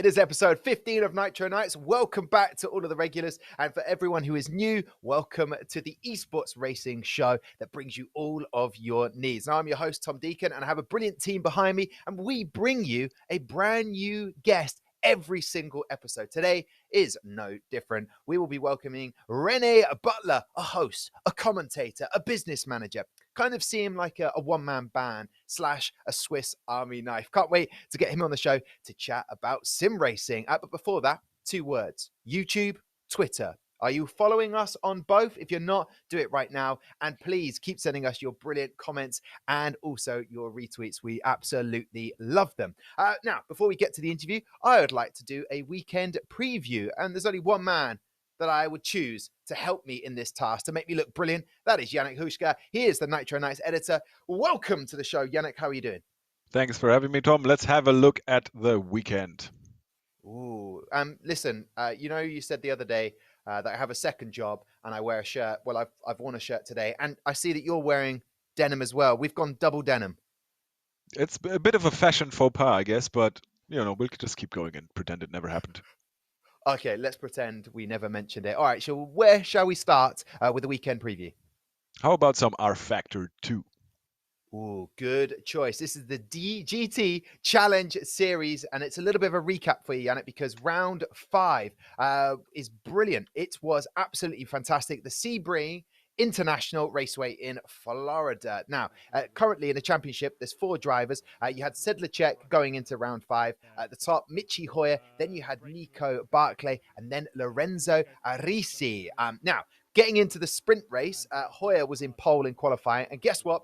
It is episode 15 of Nitro Nights. Welcome back to all of the regulars. And for everyone who is new, welcome to the Esports racing show that brings you all of your needs. Now, I'm your host, Tom Deacon, and I have a brilliant team behind me. And we bring you a brand new guest every single episode. Today is no different. We will be welcoming Rene Butler, a host, a commentator, a business manager. Kind of see him like a one-man band / a Swiss Army knife. Can't wait to get him on the show to chat about sim racing. But before that, 2 words: YouTube, Twitter. Are you following us on both? If you're not, do it right now. And please keep sending us your brilliant comments and also your retweets. We absolutely love them. Now, before we get to the interview, I would like to do a weekend preview. And there's only one man that I would choose to help me in this task, to make me look brilliant. That is Yannic Hauske. He is the Nitro Nights editor. Welcome to the show, Yannic. How are you doing? Thanks for having me, Tom. Let's have a look at the weekend. Ooh, listen, you said the other day that I have a second job and I wear a shirt. Well, I've worn a shirt today, and I see that you're wearing denim as well. We've gone double denim. It's a bit of a fashion faux pas, I guess, but we'll just keep going and pretend it never happened. Okay, let's pretend we never mentioned it. All right, so where shall we start with the weekend preview? How about some rFactor 2? Ooh, good choice. This is the GT Challenge Series, and it's a little bit of a recap for you, Yannick, because round 5 is brilliant. It was absolutely fantastic. The Sebring International Raceway in Florida. Now, currently in the championship, there's 4 drivers. You had Sedlacek going into round 5. At the top, Michi Heuer. Then you had Nico Barclay, and then Lorenzo Arisi. Now, getting into the sprint race, Heuer was in pole in qualifying, and guess what?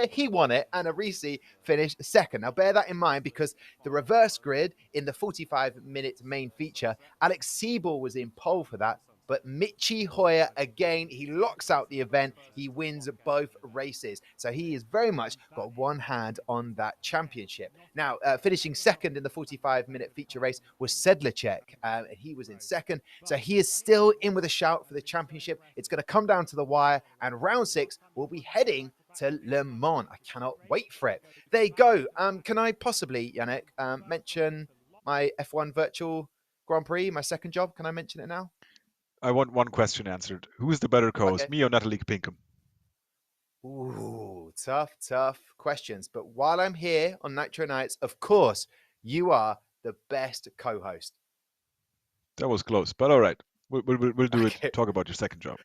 He won it, and Arisi finished second. Now, bear that in mind, because the reverse grid in the 45-minute main feature, Alex Siebel was in pole for that. But Michi Heuer, again, he locks out the event. He wins both races. So he has very much got one hand on that championship. Now, finishing second in the 45-minute feature race was Sedlacek. And he was in second. So he is still in with a shout for the championship. It's going to come down to the wire. And round 6 will be heading to Le Mans. I cannot wait for it. There you go. Can I possibly, Yannick, mention my F1 virtual Grand Prix, my second job? Can I mention it now? I want one question answered. Who's the better co-host, me or Natalie Pinkham? Ooh, tough questions. But while I'm here on Nitro Nights, of course, you are the best co-host. That was close, but all right. We'll do it. Talk about your second job.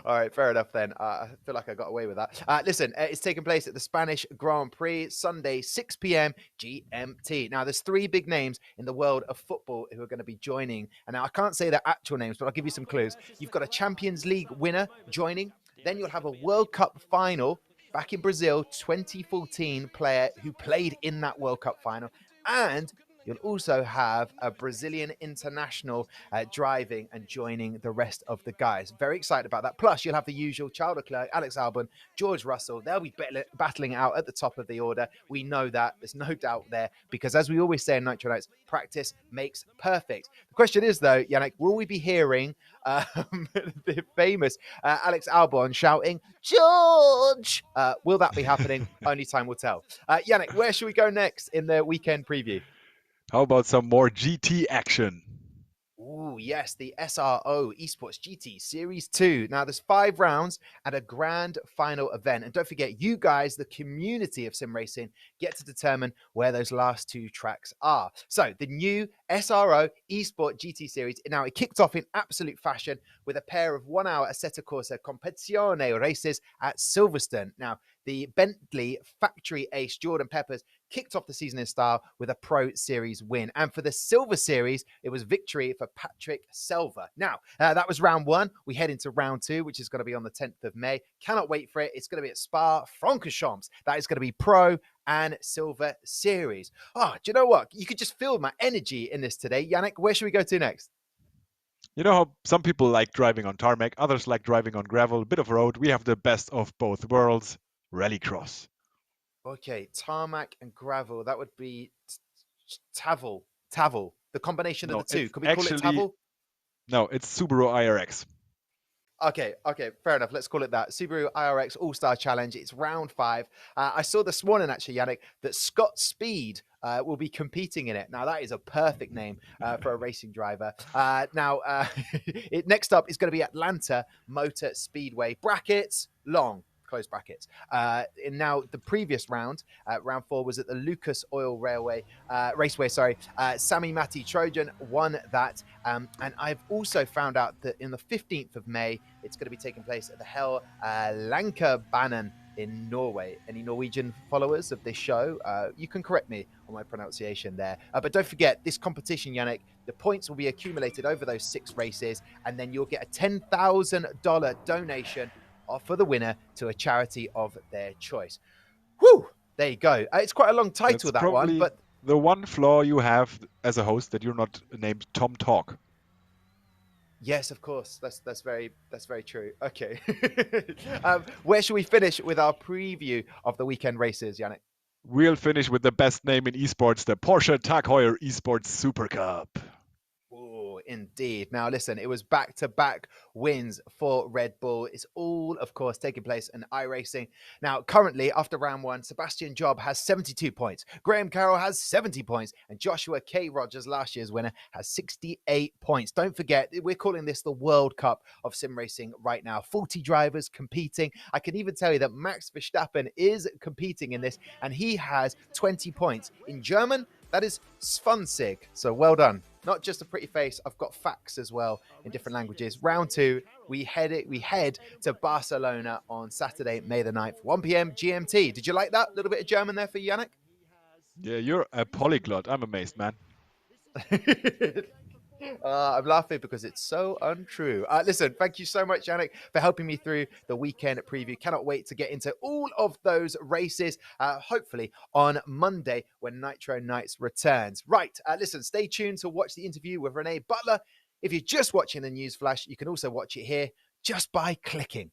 All right, fair enough then. I feel like I got away with that. Listen, it's taking place at the Spanish Grand Prix, Sunday, 6 p.m. GMT. Now, there's 3 big names in the world of football who are going to be joining. And now I can't say their actual names, but I'll give you some clues. You've got a Champions League winner joining. Then you'll have a World Cup final back in Brazil, 2014 player who played in that World Cup final. And you'll also have a Brazilian international driving and joining the rest of the guys. Very excited about that. Plus, you'll have the usual Charles Leclerc, Alex Albon, George Russell. They'll be battling out at the top of the order. We know that. There's no doubt there. Because as we always say in Nitro Nights, practice makes perfect. The question is, though, Yannick, will we be hearing the famous Alex Albon shouting, "George"? Will that be happening? Only time will tell. Yannick, where should we go next in the weekend preview? How about some more GT action? Ooh, yes, the SRO Esports GT Series 2. Now, there's 5 rounds and a grand final event. And don't forget, you guys, the community of sim racing, get to determine where those last 2 tracks are. So, the new SRO Esport GT Series, now it kicked off in absolute fashion with a pair of 1-hour Assetto Corsa Competizione races at Silverstone. Now, the Bentley factory ace Jordan Peppers kicked off the season in style with a Pro Series win. And for the Silver Series, it was victory for Patrick Selva. Now, that was round 1. We head into round 2, which is going to be on the 10th of May. Cannot wait for it. It's going to be at Spa-Francorchamps. That is going to be Pro and Silver Series. Oh, do you know what? You could just feel my energy in this today. Yannick, where should we go to next? You know how some people like driving on tarmac, others like driving on gravel, a bit of road. We have the best of both worlds. Rallycross. Okay, tarmac and gravel. That would be Tavel. The combination of the 2. Could we call it Tavel? No, it's Subaru IRX. Okay, fair enough. Let's call it that. Subaru IRX All-Star Challenge. It's round 5. I saw this morning, actually, Yannic, that Scott Speed will be competing in it. Now, that is a perfect name for a racing driver. Next up is going to be Atlanta Motor Speedway. Brackets, long. Close brackets. And now the previous round, round 4, was at the Lucas Oil Raceway. Sammy Matti Trojan won that. And I've also found out that in the 15th of May, it's going to be taking place at the Hell Lankabanen in Norway. Any Norwegian followers of this show, you can correct me on my pronunciation there. But don't forget, this competition, Yannic, the points will be accumulated over those 6 races, and then you'll get a $10,000 donation for the winner to a charity of their choice. Whew! There you go. It's quite a long title, that one, but the one flaw you have as a host that you're not named Tom Talk. Yes, of course. That's very true. Okay. Where should we finish with our preview of the weekend races, Yannic? We'll finish with the best name in esports, the Porsche Heuer Esports Supercup. Oh, indeed. Now, listen, it was back-to-back wins for Red Bull. It's all, of course, taking place in iRacing. Now, currently, after round 1, Sebastian Job has 72 points. Graham Carroll has 70 points. And Joshua K. Rogers, last year's winner, has 68 points. Don't forget, we're calling this the World Cup of sim racing right now. 40 drivers competing. I can even tell you that Max Verstappen is competing in this, and he has 20 points. In German, that is Svansig. So well done. Not just a pretty face, I've got facts as well in different languages. Round 2, we head to Barcelona on Saturday, May the 9th, 1 p.m. GMT. Did you like that? A little bit of German there for you, Yannic? Yeah, you're a polyglot. I'm amazed, man. I'm laughing because it's so untrue. Listen, thank you so much, Yannic, for helping me through the weekend preview. Cannot wait to get into all of those races, hopefully on Monday when Nitro Nights returns. Right, listen, stay tuned to watch the interview with Renee Butler. If you're just watching the Newsflash, you can also watch it here just by clicking.